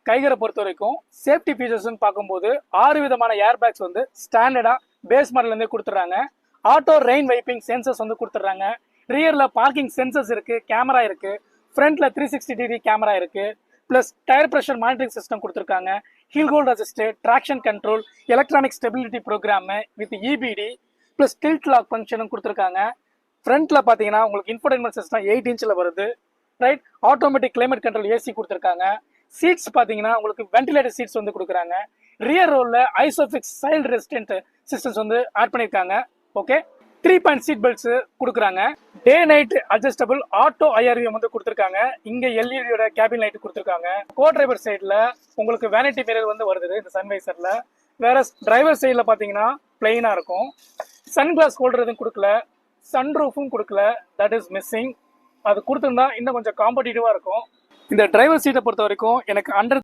கைகரை பொறுத்த வரைக்கும் சேஃப்டி ஃபீச்சர்ஸ்னு பார்க்கும்போது 6 விதமான ஏர் பேக்ஸ் வந்து ஸ்டாண்டர்டாக பேஸ் மாடல்லேருந்தே கொடுத்துட்றாங்க. ஆட்டோ ரெயின் வைப்பிங் சென்சர்ஸ் வந்து கொடுத்துட்றாங்க. ரியரில் பார்க்கிங் சென்சர்ஸ் இருக்குது, கேமரா இருக்குது, ஃப்ரண்ட்டில் 360 டிகிரி கேமரா இருக்குது, plus tyre pressure monitoring system கொடுத்துருக்காங்க. Hill hold assist, traction control, electronic stability programme with EBD plus tilt lock ஃபங்க்ஷனும் கொடுத்துருக்காங்க. ஃப்ரண்ட்டில் பார்த்தீங்கன்னா உங்களுக்கு இன்ஃபோடெயின்மெண்ட் சிஸ்டம் 8 இன்ச்சில் வருது. Right, automatic climate control AC கொடுத்துருக்காங்க. சீட்ஸ் பார்த்தீங்கன்னா உங்களுக்கு வென்டிலேட்டர் சீட்ஸ் வந்து கொடுக்குறாங்க. ரியர் ரோலில் ஐசோஃபிக்ஸ் சைல்டு ரெசிஸ்டன்ட் சிஸ்டம்ஸ் வந்து ஆட் பண்ணியிருக்காங்க. ஓகே, 3 பாயிண்ட் சீட் பெல்ட்ஸ் கொடுக்குறாங்க. Day night adjustable auto IRVM வந்து கொடுத்துருக்காங்க. இங்கே எல்இடியோட கேபின் லைட் கொடுத்துருக்காங்க. கோ டிரைவர் சைடில் உங்களுக்கு வேனிட்டி மிரர் வந்து வருது இந்த சன்வைசரில். வேற டிரைவர் சைடில் பார்த்தீங்கன்னா பிளெயினாக இருக்கும். சன் கிளாஸ் ஹோல்டர் எதுவும் கொடுக்கல, சன்ரூஃபும் கொடுக்கல, தட் இஸ் மிஸ்ஸிங். அது கொடுத்துருந்தா இன்னும் கொஞ்சம் காம்படிட்டிவாக இருக்கும். இந்த டிரைவர் சீட்டை பொறுத்த வரைக்கும் எனக்கு அண்டர்